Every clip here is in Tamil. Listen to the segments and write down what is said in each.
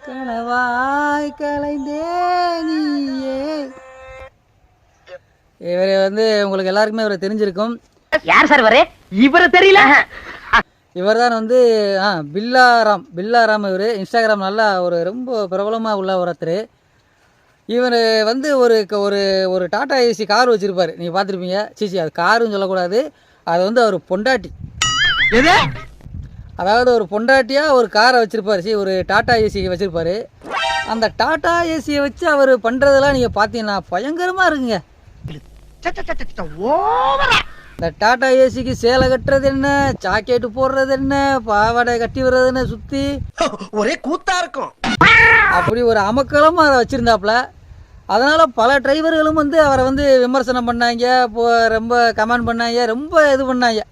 கனவாய் கலைந்தே நீயே. இவர் வந்து உங்களுக்கு எல்லாருக்குமே இவரை தெரிஞ்சிருக்கும். யார் சார் இவரு? இவரை தெரியல. இவர் தான் வந்து பில்லாராம். இவர் இன்ஸ்டாகிராம் நல்லா ஒரு ரொம்ப பிரபலமாக உள்ள ஒருத்தர். இவர் வந்து ஒரு ஒரு டாடா ஏசி கார் வச்சுருப்பார். நீங்கள் பார்த்துருப்பீங்க. சீச்சி, அது காருன்னு சொல்லக்கூடாது, அது வந்து அவர் பொண்டாட்டி. அதாவது ஒரு பொண்டாட்டியாக ஒரு காரை வச்சுருப்பார். ஒரு டாடா ஏசி வச்சுருப்பார். அந்த டாடா ஏசியை வச்சு அவர் பண்ணுறதெல்லாம் நீங்கள் பார்த்தீங்கன்னா பயங்கரமாக இருக்குங்க. இந்த டாடா ஏசிக்கு சேலை கட்டுறது என்ன, ஜாக்கெட்டு போடுறது என்ன, பாவாடை கட்டி வர்றது என்ன, சுற்றி ஒரே கூத்தா இருக்கும். அப்படி ஒரு அமக்கலமாக அதை வச்சுருந்தாப்புல. அதனால் பல டிரைவர்களும் வந்து அவரை வந்து விமர்சனம் பண்ணாங்க, ரொம்ப கமெண்ட் பண்ணாங்க, ரொம்ப இது பண்ணாங்க.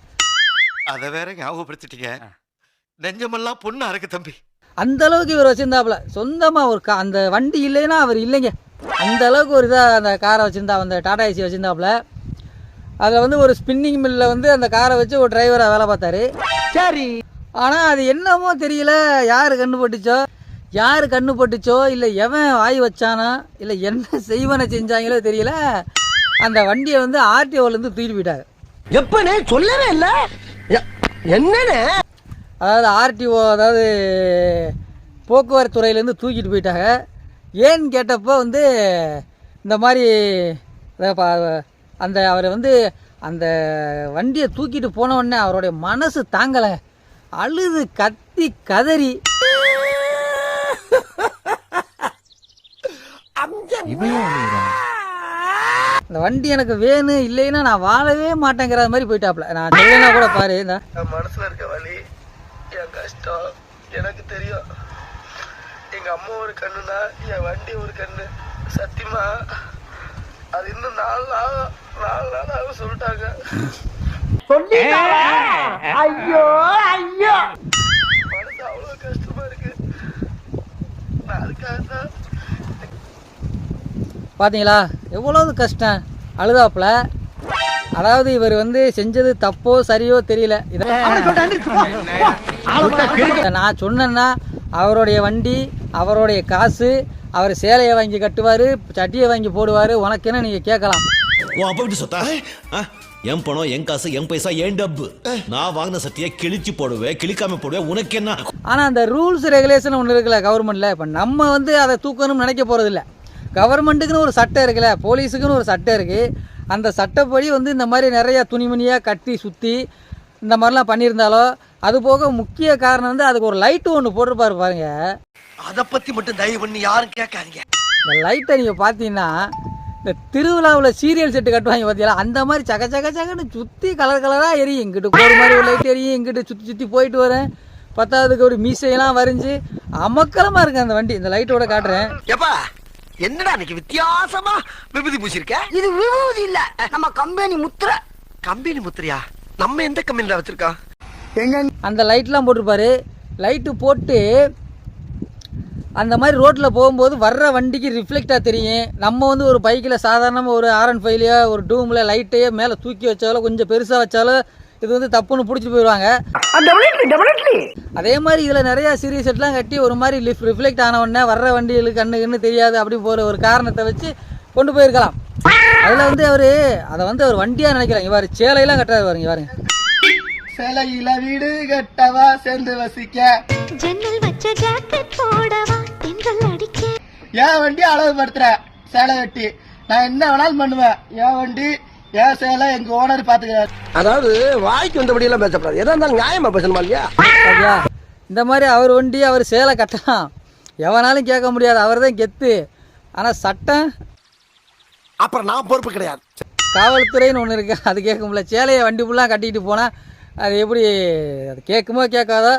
அதை வேற ஞாபகப்படுத்திட்டீங்க. நெஞ்சமெல்லாம் பொண்ணு அறக்கு தம்பி. அந்த அளவுக்கு இவர் வச்சுருந்தாப்புல. சொந்தமாக ஒரு அந்த வண்டி இல்லைன்னா அவர் இல்லைங்க. அந்த அளவுக்கு ஒரு இதாக அந்த காரை வச்சுருந்தா, அந்த டாடா ஏசி வச்சுருந்தாப்புல. அதில் வந்து ஒரு ஸ்பின்னிங் மில்லில் வந்து அந்த காரை வச்சு ஒரு டிரைவராக வேலை பார்த்தாரு. சரி. ஆனால் அது என்னமோ தெரியல, யார் கண்ணு பட்டுச்சோ இல்லை எவன் வாய் வச்சானோ இல்லை என்ன செய்வனை செஞ்சாங்களோ தெரியல, அந்த வண்டியை வந்து ஆர்டிஓலேருந்து தூக்கிட்டு போயிட்டாங்க. எப்பனே சொல்லவே இல்லை. என்னன்னு? அதாவது ஆர்டிஓ, அதாவது போக்குவரத்து துறையிலேருந்து தூக்கிட்டு போயிட்டாங்க. ஏன்னு கேட்டப்போ வந்து இந்த மாதிரி அவரை வந்து அந்த வண்டியை தூக்கிட்டு போன உடனே அவருடைய மனசு தாங்கலை, அழுது கத்தி கதறி இந்த வண்டி எனக்கு வேணும், இல்லைன்னா நான் வாழவே மாட்டேங்கிற மாதிரி போயிட்டாப்ல. நான் சொல்லனா கூட பாரு, இந்த மனசுல இருக்க வலி, என் கஷ்டம் எனக்கு தெரியும். எங்க அம்மா ஒரு கண்ணுனா என் வண்டி ஒரு கண்ணு. சத்தியமா அது இன்னும் 4 நாள் சொல்லிட்டாங்க. ஐயோ ஐயோ, மனசு அவ்வளவு கஷ்டமா இருக்கு. நான் அதுக்காக தான். பார்த்தீங்களா எவ்வளவு கஷ்டம், அழுதாப்புல. அதாவது இவர் வந்து செஞ்சது தப்போ சரியோ தெரியல. நான் சொன்னேன்னா அவருடைய வண்டி, அவருடைய காசு, அவர் சேலையை வாங்கி கட்டுவார், சட்டியை வாங்கி போடுவார். உனக்கு என்ன நீங்கள் கேட்கலாம். என் பணம், என் காசு, என் பைசா, என் டப்பு. நான் வாங்கின சட்டியை கிழிச்சு போடுவேன், கிழிக்காம போடுவேன். உனக்கு என்ன? ஆனால் அந்த ரூல்ஸ் ரெகுலேஷன் ஒன்று இருக்குல்ல கவர்மெண்ட்டில், இப்போ நம்ம வந்து அதை தூக்கணும்னு நினைக்க போகிறதில்ல. கவர்மெண்ட்டுக்குன்னு ஒரு சட்டம் இருக்குல்ல, போலீஸுக்குன்னு ஒரு சட்டம் இருக்குது. அந்த சட்டப்படி வந்து இந்த மாதிரி நிறையா துணிமணியாக கட்டி சுற்றி இந்த மாதிரிலாம் பண்ணியிருந்தாலோ, அது போக முக்கிய காரணம் வந்து அதுக்கு ஒரு லைட்டு ஒன்று போட்டிருப்பாரு பாருங்க. அதை பற்றி மட்டும் தயவு பண்ணி யாரும் கேட்காதீங்க. இந்த லைட்டை நீங்கள் பார்த்தீங்கன்னா இந்த திருவிழாவில் சீரியல் செட்டு கட்டுவாங்க பார்த்தீங்களா, அந்த மாதிரி சகன்னு சுற்றி கலர் கலராக எரியும். இங்கிட்டு ஒரு மாதிரி ஒரு லைட் எரியும், இங்கிட்டு சுற்றி போயிட்டு வரேன். பத்தாவதுக்கு ஒரு மீசையெல்லாம் வரைஞ்சி அமக்கலமாக இருக்குது அந்த வண்டி. இந்த லைட்டோட காட்டுறேன். எப்பா என்னடா இன்னைக்கு வித்தியாசமா விபூதி பூசிருக்க? இது விபூதி இல்ல, நம்ம கம்பெனி முத்திரை. கம்பெனி முத்திரையா? நம்ம எந்த கம்பெனில வச்சிருக்கோம்? அந்த லைட்லாம் போட்டிருப்பாரு. லைட்டு போட்டு அந்த மாதிரி ரோட்டில் போகும்போது வர்ற வண்டிக்கு ரிஃப்ளெக்டாக தெரியும். நம்ம வந்து ஒரு பைக்கில் சாதாரணமாக ஒரு R15லையோ ஒரு டூமில் லைட்டையோ மேலே தூக்கி வச்சாலோ கொஞ்சம் பெருசாக வச்சாலோ இது வந்து தப்புன்னு பிடிச்சி போயிடுவாங்க. அதே மாதிரி இதில் நிறையா சீரியஸ் செட்லாம் கட்டி ஒரு மாதிரி ரிஃப்ளெக்ட் ஆன உடனே வர்ற வண்டிகளுக்கு கண்ணுக்குன்னு தெரியாது அப்படி போகிற ஒரு காரணத்தை வச்சு கொண்டு போயிருக்கலாம். அதில் வந்து அதை வந்து அவர் வண்டியாக நினைக்கிறாங்க. இவர் சேலையெல்லாம் கட்டுறாரு பாருங்க. பாருங்க, சேலையில வீடு கட்டவா சேர்ந்து வசிக்க, ஜன்னல் வச்ச ஜாக்கெட் போடவா தென்றல் அடிக்க, என் வண்டி அளவுபடுத்துற சேலை வெட்டி நான் என்ன வேணாலும் பண்ணுவேன். என் வண்டி என் சேலை எங்க ஓனர் பாத்துக்கிறாரு. அதாவது வாய்க்கு வந்தபடி எல்லாம் பேசப்படாது, எதா இருந்தாலும் நியாயமா பேசணுமா இல்லையா? இந்த மாதிரி அவர் வண்டி அவர் சேலை கட்டலாம், எவனாலும் கேட்க முடியாது, அவர் தான் கெத்து. ஆனால் சட்டம் அப்புறம் நான் பொறுப்பு கிடையாது. காவல்துறைன்னு ஒன்று இருக்கு, அது கேட்க முடியல. சேலையை வண்டி ஃபுல்லாக கட்டிக்கிட்டு போனால் அது எப்படி அது கேட்குமோ கேட்காதோ.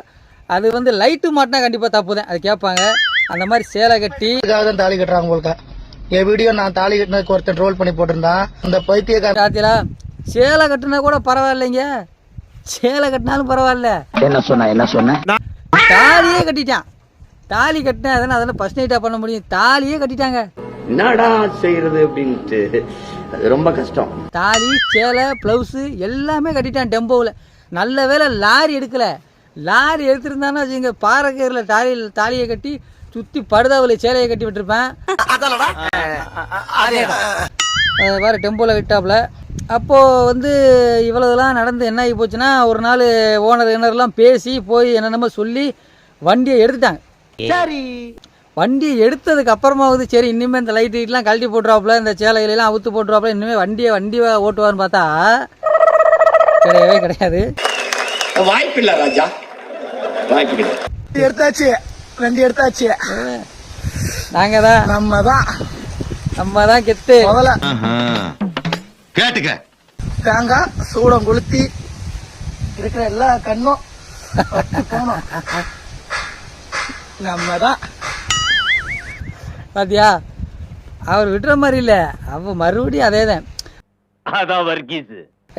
அது வந்து லைட்டு மாட்டினா கண்டிப்பாக தப்பு தான், அது கேட்பாங்க. அந்த மாதிரி சேலை கட்டி தான் தாலி கட்டுறாங்க உங்களுக்கு. என் வீடியோ நான் தாலி கட்டினதுக்கு ஒருத்தன் ட்ரோல் பண்ணி போட்டிருந்தான். அந்த பைத்தியக்காரத்தில சேலை கட்டினா கூட பரவாயில்லைங்க, சேலை கட்டினாலும் பரவாயில்ல. என்ன சொன்ன தாலியே கட்டிட்டான். தாலி கட்டினா அதெல்லாம் ஃபர்ஸ்ட் நைட்டாக பண்ண முடியும். தாலியே கட்டிட்டாங்க. என்னடா செய்யறது அப்படின்ட்டு அது ரொம்ப கஷ்டம். தாலி, சேலை, பிளவுஸு எல்லாமே கட்டிட்டான் டெம்போவில். நல்ல வேலை லாரி எடுக்கலை. லாரி எடுத்துருந்தானே வச்சுங்க, பாறைக்கேரில் தாலியை கட்டி சுற்றி படுதாவலி சேலையை கட்டி விட்டுருப்பேன். வேறு டெம்போவில் விட்டாப்புல. அப்போது வந்து இவ்வளோதெல்லாம் நடந்து என்ன ஆகி போச்சுன்னா, ஒரு நாள் ஓனர்லாம் பேசி போய் என்னென்னமோ சொல்லி வண்டியை எடுத்துட்டாங்க. சரி, வண்டியை எடுத்ததுக்கு அப்புறமா வந்து சரி இனிமேல் இந்த லைட் கீட்லாம் கழட்டி போட்டுருவாப்புல, இந்த சேலைகளெல்லாம் அவுத்து போட்டுருவாப்புல, இனிமேல் வண்டி ஓட்டுவான்னு பார்த்தா கிடையவே கிடையாது. வாய்ப்பில்லை ராஜா, வாய்ப்பில்லை. எடுத்தாச்சு, வண்டி எடுத்தாச்சு. நாங்கள் தான் நம்ம தான் கெத்து. முதல்ல கேட்டுக்க தேங்காய் சூடம் கொளுத்தி இருக்கிற எல்லா கண்ணும் போனோம். நம்ம தான் பாத்தியா, அவர் விடுற மாதிரி இல்லை, அவ மறுபடியும் அதே தான். அதான் வர்க்கீஸ்.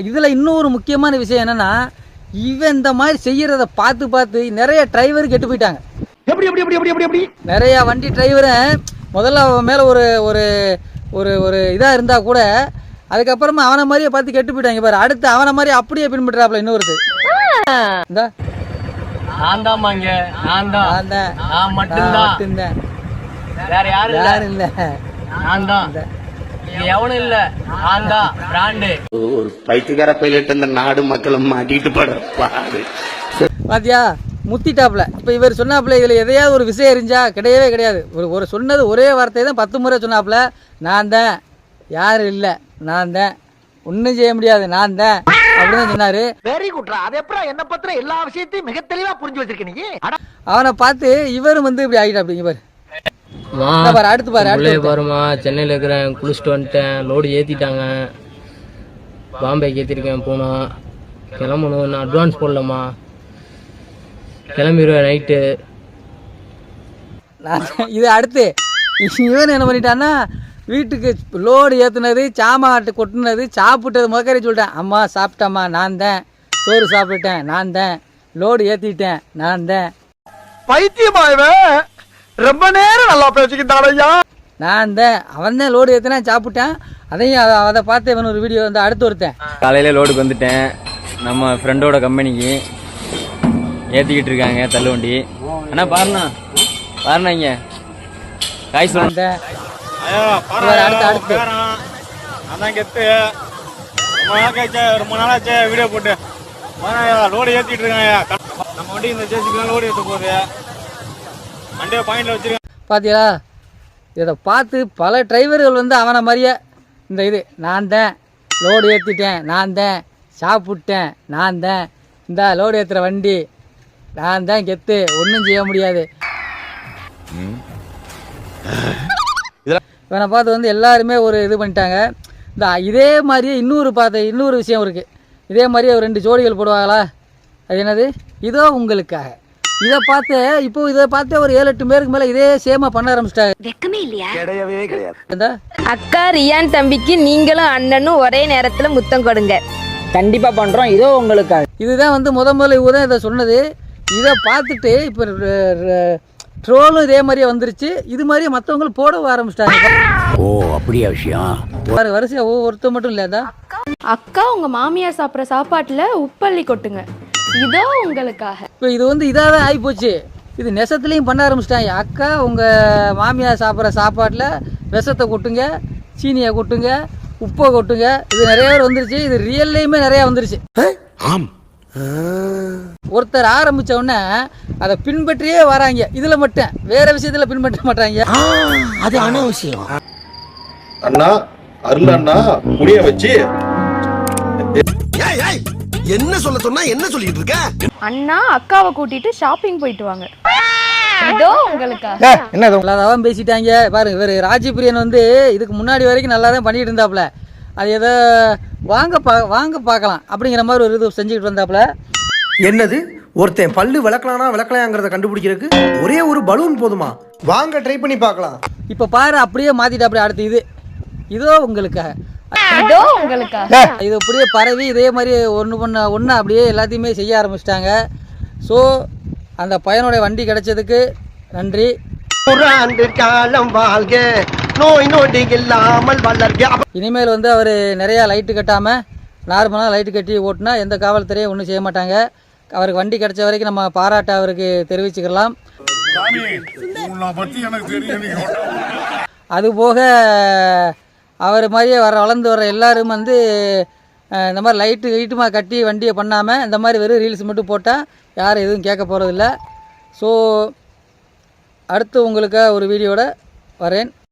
இதில் இன்னொரு முக்கியமான விஷயம் என்னன்னா, இவன் இந்த மாதிரி செய்யறத பார்த்து நிறைய டிரைவர் கெட்டு போயிட்டாங்க. எப்படி எப்படி எப்படி எப்படி எப்படி நிறைய வண்டி டிரைவரை முதல்ல அவன் மேலே ஒரு ஒரு ஒரு ஒரு இதாக இருந்தால் கூட அதுக்கப்புறமா அவனை மாதிரியே பார்த்து கெட்டு போயிட்டாங்க பாரு. அடுத்து அவனை மாதிரி அப்படியே பின்பற்றாப்புல இன்னொருத்தர். இந்த நான் மட்டும்தான், வேற யாரும் இல்லை, நான் தான், எவனும் இல்ல, நான் தான் பிராண்டு. ஒரு பைத்தியக்கார பைலட் இந்த நாடு மக்களும் மாட்டிட்டு பாடு. பாத்தியா முத்திட்டாப்புல. இப்போ இவர் சொன்னாப்புல இதில் எதையாவது ஒரு விஷயம் இருந்தா கிடையவே கிடையாது. ஒரு சொன்னது ஒரே வார்த்தை தான் 10 முறை சொன்னாப்புல. நான் தான், யாரும் இல்லை, நான் தான், ஒன்றும் செய்ய முடியாது, நான் தான் அப்படின்னு சொன்னாரு. வெரி குட்ரா. அது எப்பறம் என்ன பத்திர எல்லா விஷயத்தையும் மிக தெளிவா புரிஞ்சு வச்சிருக்க நீ. அவனை பார்த்து இவரும் வந்து இப்படி ஆகிட்டா. அப்படிங்க பாரு, அடுத்து பாருமா, சென்னையில் இருக்கிறேன், குளிச்சுட்டு வந்துட்டேன், லோடு ஏற்றிட்டாங்க, பாம்பேக்கு ஏற்றிருக்கேன், போனா கிளம்பணும், இன்னும் அட்வான்ஸ் போடலம்மா, கிளம்பிடுவேன் நைட்டு. இது அடுத்து இவன் என்ன பண்ணிட்டான்னா, வீட்டுக்கு லோடு ஏற்றுனது, சாமாட்டு கொட்டினது, சாப்பிட்டது முதக்கறி சொல்லிட்டேன். அம்மா சாப்பிட்டம்மா, நான் தான், சோறு சாப்பிட்டேன், நான் தான், லோடு ஏற்றிட்டேன், நான் தான். பைத்தியமாயவே ரொம்ப நேரம் நல்லா பேசிக்கிட்டானையா. நான் தான், அவன் தான் லோடு ஏற்றினா சாப்பிட்டேன். அதையும் அதை பார்த்து இவன் ஒரு வீடியோ வந்து அடுத்து ஒருத்தன். காலையில் லோடுக்கு வந்துட்டேன், நம்ம ஃப்ரெண்டோட கம்பெனிக்கு ஏற்றிக்கிட்டு இருக்காங்க தள்ளு வண்டி. அண்ணா பாருண்ணா இங்கே காய் சொல்ல. அடுத்து அதான் கெத்து ரொம்ப நாளாச்சு வீடியோ போட்டு லோடு ஏற்றிட்டு இருக்காங்க. நம்ம வண்டி இந்த ஜேசிபிலாம் லோடு ஏற்ற போகுது, வண்டியை பாயிண்டில் வச்சுருக்கேன். பார்த்தீங்களா, இதை பார்த்து பல டிரைவர்கள் வந்து அவனை மாதிரியே இந்த இது நான் தான் லோடு ஏற்றிட்டேன், நான் தான் சாப்பிட்டேன், நான் தான் இந்த லோடு ஏற்றுற வண்டி, நான் தான் கெத்து, ஒன்றும் செய்ய முடியாது. இவனை பார்த்து வந்து எல்லாருமே ஒரு இது பண்ணிட்டாங்க. இதே மாதிரியே இன்னொரு விஷயம் இருக்குது. இதே மாதிரியே ஒரு 2 ஜோடிகள் போடுவாங்களா, அது என்னது, இதோ உங்களுக்காக. இதை பார்த்து ஒரு 7-8 பேருக்கு மேலே இதே சேமா பண்ண ஆரம்பிச்சிட்டாங்க. வெக்கமே இல்லையா? கிடையவே கிடையாது. அக்கா ரியான் தம்பிக்கு நீங்களும் அண்ணனும் ஒரே நேரத்துல முத்தம் கொடுங்க. கண்டிப்பா பண்றோம், இதோ உங்களுக்காக. இதுதான் வந்து முதல்ல இவங்க தான் இதை சொன்னது. இதை பார்த்துட்டு இப்போ ட்ரோலும் இதே மாதிரியே வந்துருச்சு. இது மாதிரியே மற்றவங்களும் போட ஆரம்பிச்சிட்டாங்க. ஓ அப்படியா விஷயம். வரிசையா ஒருத்தர் மட்டும் இல்லையா. அக்கா உங்க மாமியார் சாப்பிட்ற சாப்பாட்டுல உப்பள்ளி கொட்டுங்க, இதோ உங்களுக்காக. இப்போ இது வந்து இதாக தான் ஆகிப்போச்சு. இது நெசத்துலேயும் பண்ண ஆரம்பிச்சிட்டாங்க. அக்கா உங்கள் மாமியார் சாப்பிட்ற சாப்பாட்டில் விஷத்தை கொட்டுங்க, சீனியை கொட்டுங்க, உப்பை கொட்டுங்க. இது நிறைய பேர் வந்துருச்சு. இது ரியல்லையுமே நிறையா வந்துருச்சு. ஆம், ஒருத்தர் ஆரம்பித்த உடனே அதை பின்பற்றியே வராங்க. இதில் மட்டும் வேற விஷயத்தில் பின்பற்ற மாட்டாங்க. அது அனாவசியம். அண்ணா அருள் அண்ணா முடிய வச்சு என்ன சொல்ல சொன்னா என்ன சொல்லிட்டு இருக்க. அண்ணா அக்காவை கூட்டிட்டு ஷாப்பிங் போயிட்டு வாங்க, இதோ உங்களுக்காக. நல்லாதான் பேசிட்டாங்க பாருங்க. இவர் ராஜபிரியன் வந்து இதுக்கு முன்னாடி வரைக்கும் நல்லா தான் பண்ணிட்டு இருந்தாப்புல. அது எதோ வாங்க பார்க்கலாம் அப்படிங்கிற மாதிரி ஒரு இது செஞ்சுக்கிட்டு வந்தாப்புல. என்னது, ஒருத்தன் பல்லு விளக்கலாங்கிறத கண்டுபிடிக்கிறதுக்கு ஒரே ஒரு பலூன் போதுமா? வாங்க ட்ரை பண்ணி பார்க்கலாம். இப்போ பாரு அப்படியே மாத்திட்டாப்புல. அடுத்து இதோ உங்களுக்காக, இதோ உங்களுக்காக. இது அப்படியே பரவி இதே மாதிரி ஒன்று அப்படியே எல்லாத்தையுமே செய்ய ஆரம்பிச்சிட்டாங்க. ஸோ அந்த பையனுடைய வண்டி கிடைச்சதுக்கு நன்றி. காலம் வாழ்க, நோய் நொடி இல்லாமல் வளர்க. இனிமேல் வந்து அவர் நிறையா லைட்டு கட்டாமல் நார்மலாக லைட்டு கட்டி ஓட்டினா எந்த காவல்துறையும் ஒன்றும் செய்ய மாட்டாங்க. அவருக்கு வண்டி கிடைச்ச வரைக்கும் நம்ம பாராட்ட அவருக்கு தெரிவிச்சுக்கலாம். அதுபோக அவர் மாதிரியே வளர்ந்து வர எல்லாரும் வந்து இந்த மாதிரி லைட்டுமாக கட்டி வண்டியை பண்ணாமல் இந்த மாதிரி வெறும் ரீல்ஸ் மட்டும் போட்டால் யாரும் எதுவும் கேட்க போகிறதில்ல. ஸோ அடுத்து உங்களுக்கு ஒரு வீடியோட வரேன்.